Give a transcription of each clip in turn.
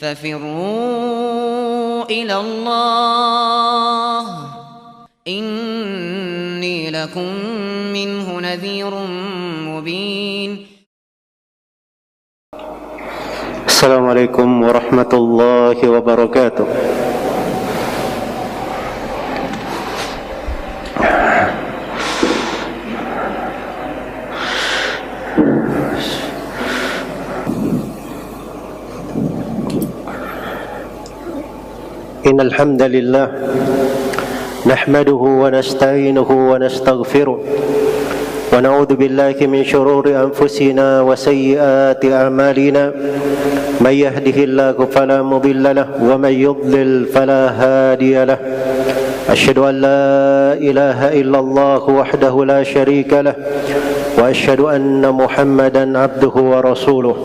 ففروا إلى الله إني لكم منه نذير مبين. السلام عليكم ورحمة الله وبركاته. إن الحمد لله نحمده ونستعينه ونستغفره ونعوذ بالله من شرور أنفسنا وسيئات أعمالنا من يهده الله فلا مضل له ومن يضلل فلا هادي له أشهد أن لا إله إلا الله وحده لا شريك له وأشهد أن محمدا عبده ورسوله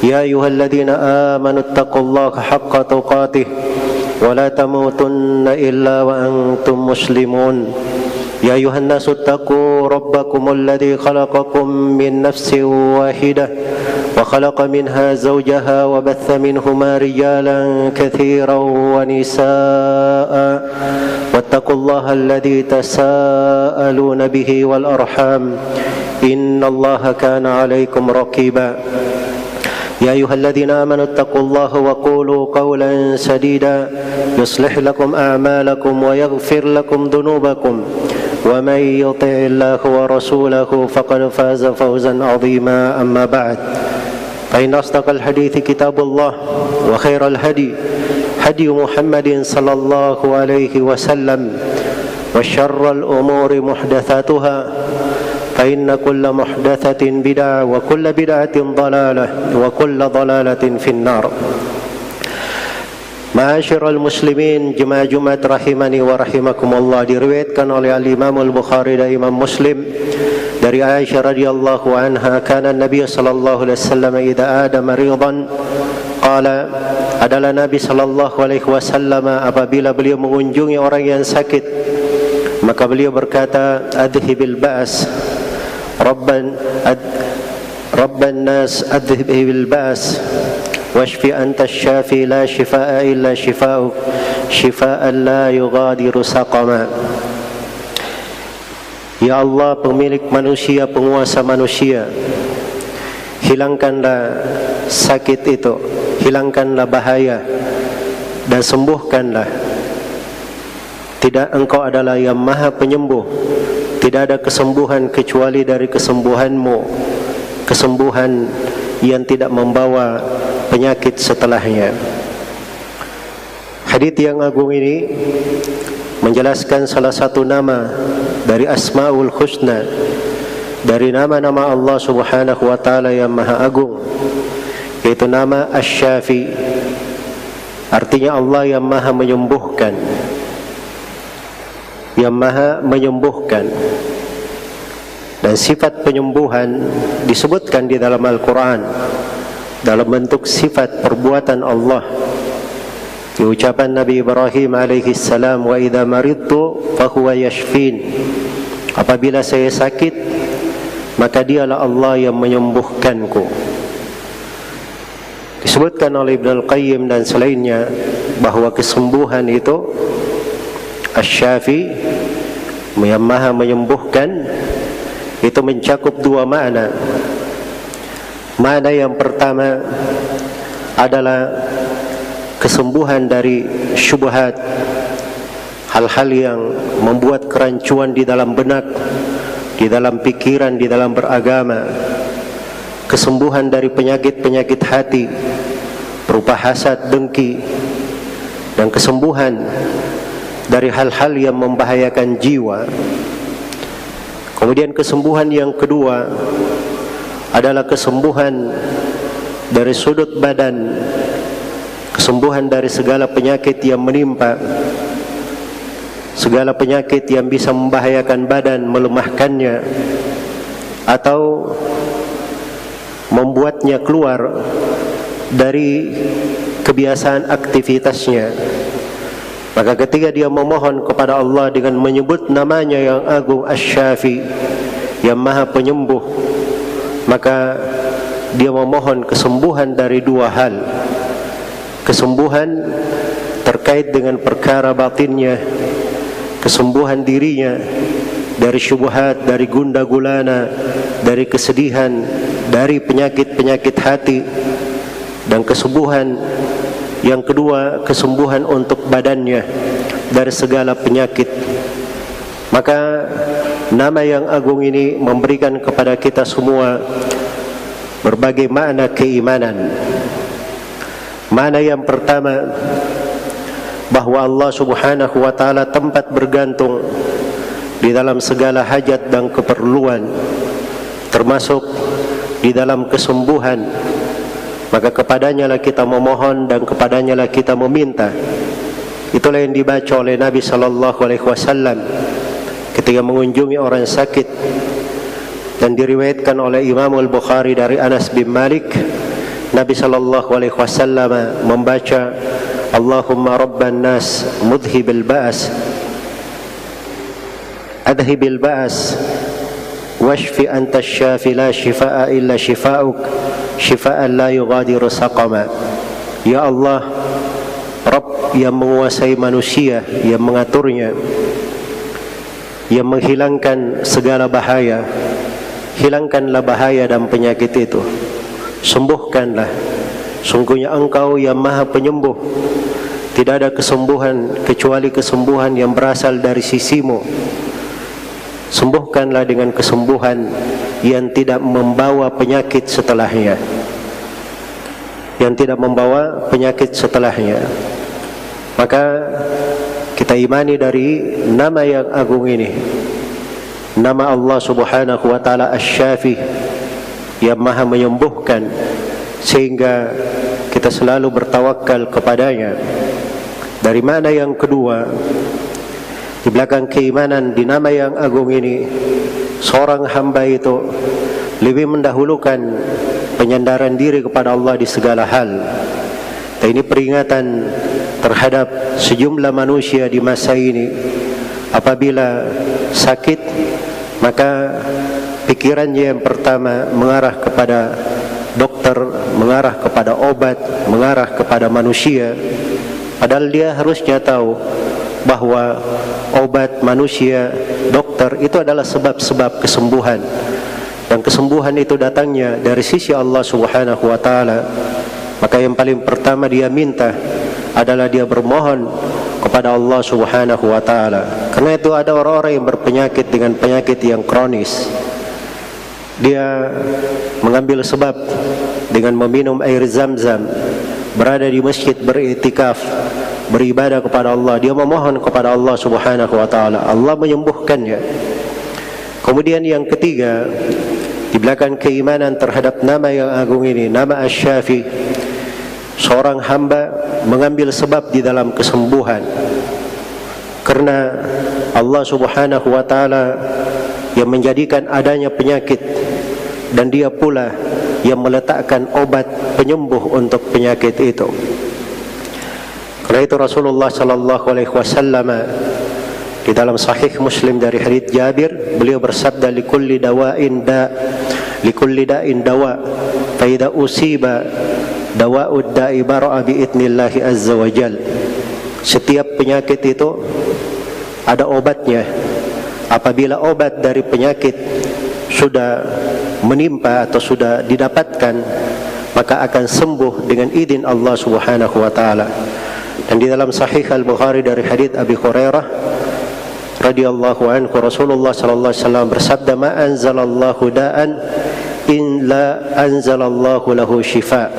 يا أيها الذين آمنوا اتقوا الله حق تقاته ولا تموتن إلا وأنتم مسلمون يا أيها الناس اتقوا ربكم الذي خلقكم من نفس واحدة وخلق منها زوجها وبث منهما رجالا كثيرا ونساء واتقوا الله الذي تساءلون به والأرحام إن الله كان عليكم رقيبا يا أيها الذين آمنوا اتقوا الله وقولوا قولا سديدا يصلح لكم أعمالكم ويغفر لكم ذنوبكم ومن يطع الله ورسوله فقد فاز فوزا عظيما أما بعد فإن أصدق الحديث كتاب الله وخير الهدي هدي محمد صلى الله عليه وسلم وشر الأمور محدثاتها فإن كل محدثة بدعة وكل بدعة ضلالة وكل ضلالة في النار. Ma'asyiral muslimin, jemaah Jumat rahimani wa rahimakumullah, diriwayatkan oleh al-Imam al-Bukhari dan Imam Muslim dari Aisyah radhiyallahu anha, kana Nabi sallallahu alaihi wasallam idza ada maridan qala, adalah Nabi sallallahu alaihi wasallam apabila beliau mengunjungi orang yang sakit maka beliau berkata, adhibil ba's rabban nas adhibil ba's washfi anta syafi la shifaa illa shifaa'uk shifaa'an la yughadiru saqama. Ya Allah, pemilik manusia, penguasa manusia, hilangkanlah sakit itu, hilangkanlah bahaya dan sembuhkanlah. Tidak, Engkau adalah yang maha penyembuh. Tidak ada kesembuhan kecuali dari kesembuhan-Mu, kesembuhan yang tidak membawa penyakit setelahnya. Hadits yang agung ini menjelaskan salah satu nama dari Asmaul Husna, dari nama-nama Allah Subhanahu wa taala yang maha agung, yaitu nama Asy-Syafi. Artinya Allah yang maha menyembuhkan, yang maha menyembuhkan. Dan sifat penyembuhan disebutkan di dalam Al-Quran dalam bentuk sifat perbuatan Allah. Di ucapan Nabi Ibrahim alaihi salam, wa idza maridtu fahuwa yashfin, apabila saya sakit maka dialah Allah yang menyembuhkanku. Disebutkan oleh Ibnu Al-Qayyim dan selainnya bahwa kesembuhan itu Asy-Syafi, yang maha menyembuhkan, itu mencakup dua makna. Makna yang pertama adalah kesembuhan dari syubhat, hal-hal yang membuat kerancuan di dalam benak, di dalam pikiran, di dalam beragama. Kesembuhan dari penyakit-penyakit hati berupa hasad, dengki, dan kesembuhan dari hal-hal yang membahayakan jiwa. Kemudian kesembuhan yang kedua adalah kesembuhan dari sudut badan, kesembuhan dari segala penyakit yang menimpa, segala penyakit yang bisa membahayakan badan, melemahkannya atau membuatnya keluar dari kebiasaan aktivitasnya. Maka ketika dia memohon kepada Allah dengan menyebut namanya yang agung Asy-Syafi, yang maha penyembuh, maka dia memohon kesembuhan dari dua hal. kesembuhan terkait dengan perkara batinnya, kesembuhan dirinya dari syubhat, dari gundah gulana, dari kesedihan, dari penyakit-penyakit hati. Dan kesembuhan yang kedua, kesembuhan untuk badannya dari segala penyakit. Maka nama yang agung ini memberikan kepada kita semua berbagai makna keimanan. Makna yang pertama, bahwa Allah Subhanahu wa ta'ala tempat bergantung di dalam segala hajat dan keperluan, termasuk di dalam kesembuhan. Maka kepadanya lah kita memohon dan kepadanya lah kita meminta. Itulah yang dibaca oleh Nabi sallallahu alaihi wasallam ketika mengunjungi orang sakit, dan diriwayatkan oleh Imam Al-Bukhari dari Anas bin Malik. Nabi sallallahu alaihi wasallam membaca, Allahumma rabban nas mudhibil ba'as adhibil ba'as washfi anta syafi la shifaa illa shifauk shifaan la yughadiru saqama. Ya Allah, Rabb yang menguasai manusia, yang mengaturnya, yang menghilangkan segala bahaya, hilangkanlah bahaya dan penyakit itu, sembuhkanlah. Sungguhnya Engkau yang Maha Penyembuh, tidak ada kesembuhan kecuali kesembuhan yang berasal dari sisimu. Sembuhkanlah dengan kesembuhan yang tidak membawa penyakit setelahnya, yang tidak membawa penyakit setelahnya. Maka kita imani dari nama yang agung ini, nama Allah Subhanahu wa ta'ala Asy-Syafi, yang Maha menyembuhkan, sehingga kita selalu bertawakal kepadanya. Dari mana yang kedua, di belakang keimanan di nama yang agung ini, seorang hamba itu lebih mendahulukan penyandaran diri kepada Allah di segala hal. Dan ini peringatan terhadap sejumlah manusia di masa ini. Apabila sakit, maka pikirannya yang pertama mengarah kepada dokter, mengarah kepada obat, mengarah kepada manusia. Padahal dia harusnya tahu bahwa obat, manusia, dokter itu adalah sebab-sebab kesembuhan, dan kesembuhan itu datangnya dari sisi Allah Subhanahu wa ta'ala. Maka yang paling pertama dia minta adalah dia bermohon kepada Allah Subhanahu wa ta'ala. Karena itu ada orang-orang yang berpenyakit dengan penyakit yang kronis, dia mengambil sebab dengan meminum air zam-zam, berada di masjid beriktikaf, beribadah kepada Allah, dia memohon kepada Allah Subhanahu wa ta'ala, Allah menyembuhkannya. Kemudian yang ketiga, di belakang keimanan terhadap nama yang agung ini, nama Asy-Syafi, seorang hamba mengambil sebab di dalam kesembuhan. Karena Allah Subhanahu wa ta'ala yang menjadikan adanya penyakit, dan dia pula yang meletakkan obat penyembuh untuk penyakit itu. Karena itu Rasulullah sallallahu alaihi wasallam di dalam sahih Muslim dari hadits Jabir, beliau bersabda, likulli da'in dawa, fa idza usiba dawa'ud da'i bara'a bi idznillah azza wa jal. Setiap penyakit itu ada obatnya. Apabila obat dari penyakit sudah menimpa atau sudah didapatkan, maka akan sembuh dengan izin Allah Subhanahu wa ta'ala. Dan di dalam sahih Al-Bukhari dari hadits Abi Hurairah radhiyallahu anhu, Rasulullah sallallahu alaihi wasallam bersabda, ma anzalallahu da'an illa anzalallahu lahu shifa.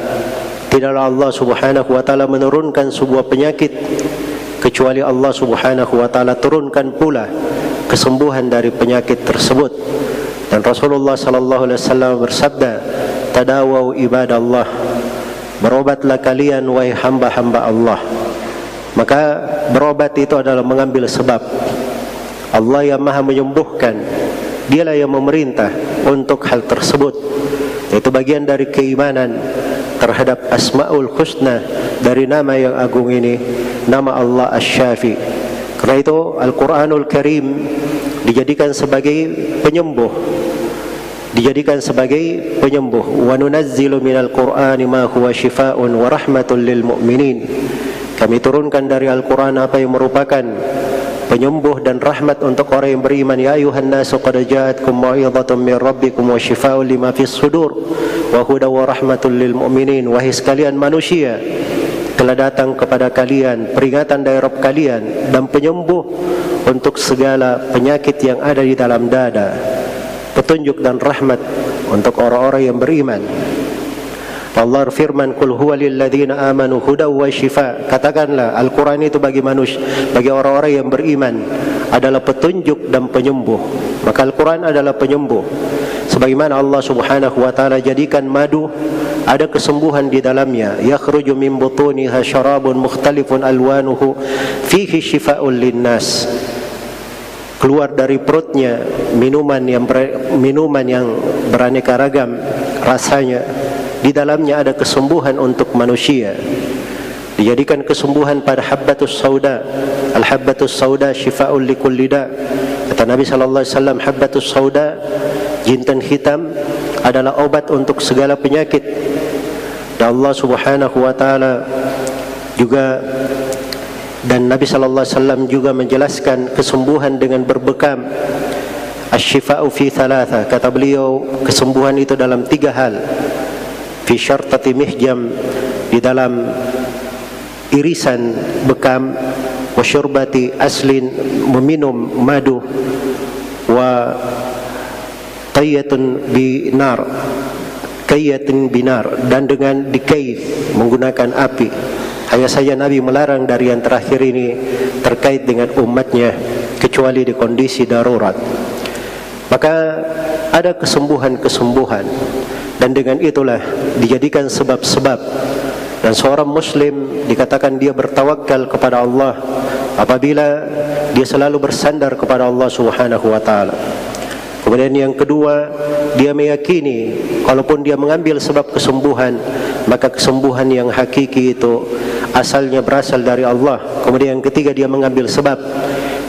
Tidaklah Allah Subhanahu wa ta'ala menurunkan sebuah penyakit kecuali Allah Subhanahu wa ta'ala turunkan pula kesembuhan dari penyakit tersebut. Dan Rasulullah sallallahu alaihi wasallam bersabda, tadawau ibadallah, berobatlah kalian wahai hamba-hamba Allah. Maka berobat itu adalah mengambil sebab. Allah yang Maha menyembuhkan, dialah yang memerintah untuk hal tersebut. Itu bagian dari keimanan terhadap Asmaul Husna, dari nama yang agung ini, nama Allah Asy-Syafi. Karena itu Al-Quranul Karim dijadikan sebagai penyembuh dijadikan sebagai penyembuh. Wa nunazzilu minal Qur'ani ma huwa syifaa'un wa rahmatul lil mu'minin. Kami turunkan dari Al-Quran apa yang merupakan penyembuh dan rahmat untuk orang yang beriman. Ya ayuhan nasu qad ja'atkum mau'izatun min rabbikum wa syifaa'un lima fis sudur wa hudan wa rahmatul lil mu'minin. Wahai sekalian manusia, telah datang kepada kalian peringatan dari Rabb kalian dan penyembuh untuk segala penyakit yang ada di dalam dada, petunjuk dan rahmat untuk orang-orang yang beriman. Allah firman, "Qul huwa lil ladzina amanu hudaw wa shifa." Katakanlah, Al-Qur'an itu bagi manusia, bagi orang-orang yang beriman adalah petunjuk dan penyembuh. Maka Al-Qur'an adalah penyembuh. Sebagaimana Allah Subhanahu wa taala jadikan madu ada kesembuhan di dalamnya. Yakhruju min butuniha syarabun mukhtalifun alwanuhu fihi shifaa'un linnas. Keluar dari perutnya minuman yang beraneka ragam rasanya. Di dalamnya ada kesembuhan untuk manusia. Dijadikan kesembuhan pada habbatus sauda. Al-habbatus sauda shifaa'un likulli da'. Kata Nabi sallallahu alaihi wasallam, habbatus sauda, jintan hitam, adalah obat untuk segala penyakit. Dan Allah Subhanahu wa taala juga, dan Nabi sallallahu alaihi wasallam juga menjelaskan kesembuhan dengan berbekam. Asy-syifa'u fi thalatha. Kata beliau, kesembuhan itu dalam 3 hal. Fi syartati mihjam, di dalam irisan bekam, wa syurbati aslin, meminum madu, wa qayyatun binar, qayyatin binar, dan dengan dikait menggunakan api. Hanya saja Nabi melarang dari yang terakhir ini terkait dengan umatnya, kecuali di kondisi darurat. Maka ada kesembuhan-kesembuhan, dan dengan itulah dijadikan sebab-sebab. Dan seorang muslim dikatakan dia bertawakal kepada Allah apabila dia selalu bersandar kepada Allah Subhanahu wa taala. Kemudian yang kedua, dia meyakini kalaupun dia mengambil sebab kesembuhan, maka kesembuhan yang hakiki itu asalnya berasal dari Allah. Kemudian yang ketiga, dia mengambil sebab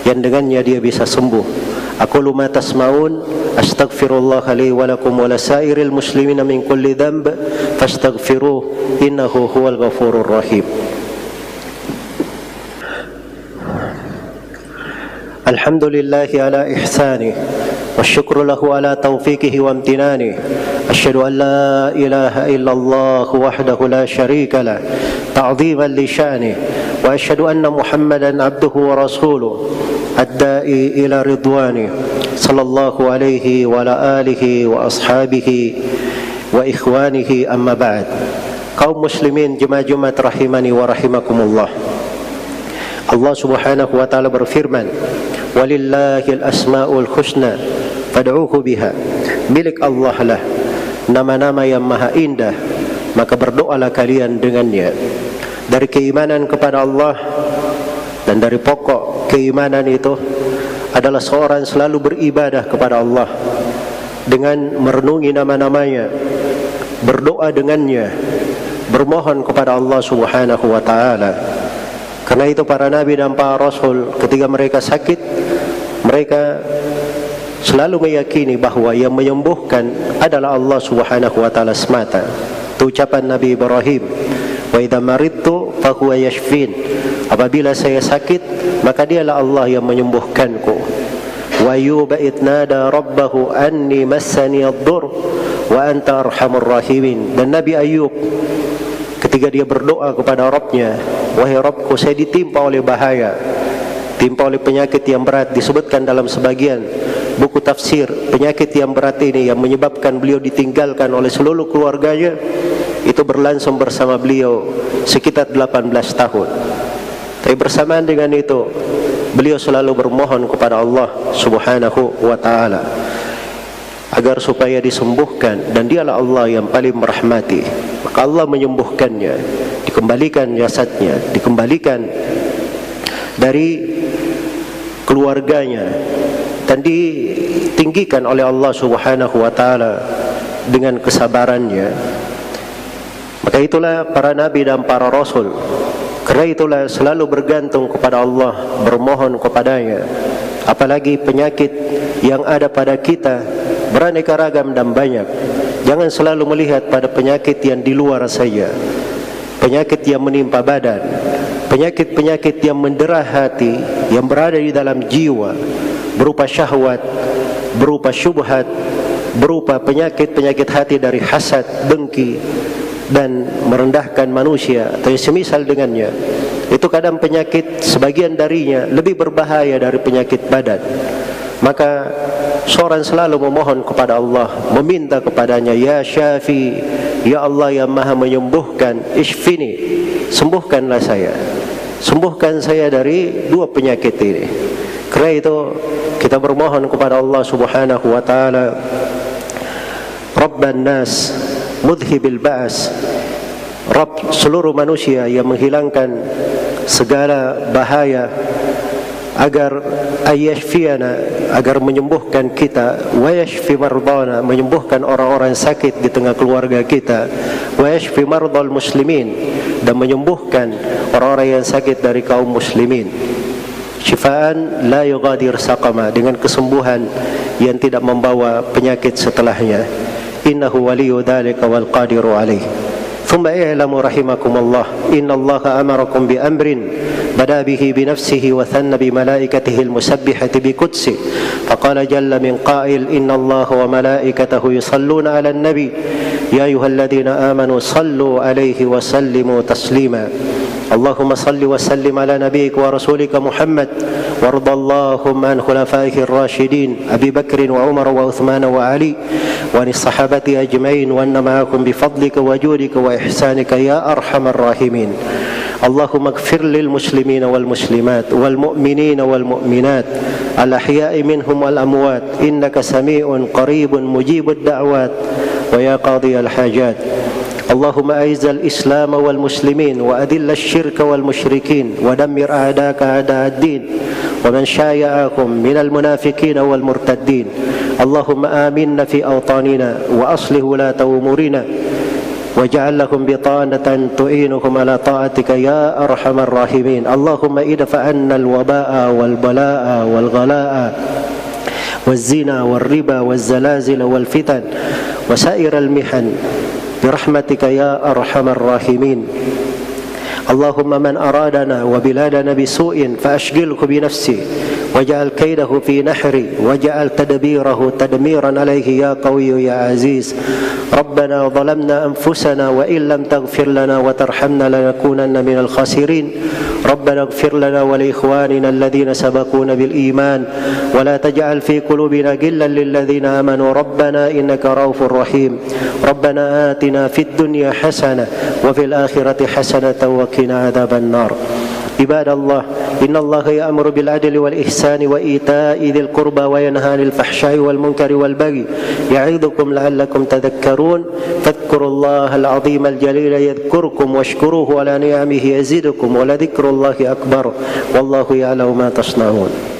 yang dengannya dia bisa sembuh. Aqulu ma tasma'un astaghfirullah li wa lakum wa lasairil muslimina min kulli dhanb fastaghfiruh innahu huwal ghafurur rahim. Alhamdulillahi ala ihsanihi والشكر له على توفيقه وامتنانه أشهد أن لا إله إلا الله وحده لا شريك له تعظيما لشأنه وأشهد أن محمدا عبده ورسوله الداعي إلى رضوانه صلى الله عليه وعلى آله وأصحابه وإخوانه أما بعد. Kaum muslimin jemaah Jumat rahimani wa rahimakumullah. Allah Subhanahu wa taala berfirman, "Walillahil asmaul husna fad'uhu biha." Milik Allah lah nama-nama yang maha indah, maka berdoalah kalian dengannya. Dari keimanan kepada Allah dan dari pokok keimanan itu adalah seorang selalu beribadah kepada Allah dengan merenungi nama-namanya, berdoa dengannya, bermohon kepada Allah Subhanahu wa taala. Karena itu para nabi dan para rasul ketika mereka sakit, mereka selalu meyakini bahwa yang menyembuhkan adalah Allah Subhanahu wa taala semata. Itu ucapan Nabi Ibrahim, "Wa idza maridtu fa huwa yashfin." Apabila saya sakit, maka dialah Allah yang menyembuhkanku. Wa ayyuba idnada rabbahu anni massani ad-dur wa anta arhamur rahimin. Dan Nabi Ayub ketika dia berdoa kepada Rabbnya, "Wahai Rabbku, saya ditimpa oleh bahaya, timpa oleh penyakit yang berat." Disebutkan dalam sebagian buku tafsir, penyakit yang berat ini yang menyebabkan beliau ditinggalkan oleh seluruh keluarganya, itu berlangsung bersama beliau sekitar 18 tahun. Tapi bersamaan dengan itu, beliau selalu bermohon kepada Allah Subhanahu wa taala agar supaya disembuhkan, dan dialah Allah yang paling merahmati. Maka Allah menyembuhkannya, dikembalikan jasadnya, dikembalikan dari keluarganya, dan ditinggikan oleh Allah Subhanahu wa taala dengan kesabarannya. Maka itulah para nabi dan para rasul. Karena itulah selalu bergantung kepada Allah, bermohon kepadanya. Apalagi penyakit yang ada pada kita beraneka ragam dan banyak. Jangan selalu melihat pada penyakit yang di luar saja, penyakit yang menimpa badan, penyakit-penyakit yang mendera hati, yang berada di dalam jiwa, berupa syahwat, berupa syubhat, berupa penyakit-penyakit hati dari hasad, dengki, dan merendahkan manusia atau yang semisal dengannya. Itu kadang penyakit sebagian darinya lebih berbahaya dari penyakit badan. Maka seorang selalu memohon kepada Allah, meminta kepadanya, Ya Syafi, Ya Allah yang maha menyembuhkan, Ishfini, sembuhkanlah saya, sembuhkan saya dari dua penyakit ini. Kerana itu kita bermohon kepada Allah Subhanahu wa taala, Rabban nas mudhibil ba'as, Rabb seluruh manusia yang menghilangkan segala bahaya, agar ayashfiyana, agar menyembuhkan kita, wa yashfi mardana, menyembuhkan orang-orang sakit di tengah keluarga kita, wa yashfi mardal muslimin, dan menyembuhkan orang-orang yang sakit dari kaum muslimin, syifaan la yughadir saqama, dengan kesembuhan yang tidak membawa penyakit setelahnya. Innahu waliyyu dzalika wal qadiru alaih. Thumma i'lamu rahimakumullah, innallaha amarakum bi amrin bada bihi bi nafsihi wa thanna bi malaikatihi al-musabbihati bi qudsi. Faqala jalla min qa'il, innallaha wa malaikatahu yusalluna 'alan nabi ya ayyuhalladhina amanu sallu 'alaihi wa sallimu taslima. Allahumma salli wa sallim ala nabiyyika wa rasulika Muhammad warḍa Allahumma an khulafaihi ar-rasyidin Abi Bakr wa Umar wa Uthman wa Ali wa an sahabati ajma'in wa anna ma'akum bi fadlika wa judika wa ihsanika ya arhamar rahimin. Allahumma ighfir lil muslimina wal muslimat wal mu'minina wal mu'minat al ahya'i minhum wal amwat innaka sami'un qaribun mujibud da'wat wa ya qadiyal hajat. اللهم أعز الإسلام والمسلمين وأذل الشرك والمشركين ودمر أعداءك أعداء الدين ومن شايعهم من المنافقين والمرتدين. اللهم آمنا في أوطاننا وأصلح ولاة أمورنا واجعل لهم بطانة تعينهم على طاعتك يا أرحم الراحمين. اللهم ادفع عنا الوباء والبلاء والغلاء والزنا والربا والزلازل والفتن وسائر المحن برحمتك يا أرحم الراحمين. اللهم من أرادنا وبلادنا بسوء فأشغله بنفسه واجعل كيده في نحره واجعل تدبيره تدميرا عليه يا قوي يا عزيز. ربنا ظلمنا أنفسنا وإن لم تغفر لنا وترحمنا لنكونن من الخاسرين. ربنا اغفر لنا ولإخواننا الذين سبقونا بالإيمان ولا تجعل في قلوبنا غلا للذين آمنوا ربنا إنك رؤوف رحيم. ربنا آتنا في الدنيا حسنة وفي الآخرة حسنة وقنا عذاب النار. عباد الله إن الله يأمر بالعدل والإحسان وإيتاء ذي القربى وينهى عن الفحشاء والمنكر والبغي يعظكم لعلكم تذكرون. فاذكروا الله العظيم الجليل يذكركم واشكروه على نعمه يزدكم ولذكر الله أكبر والله يعلم ما تصنعون.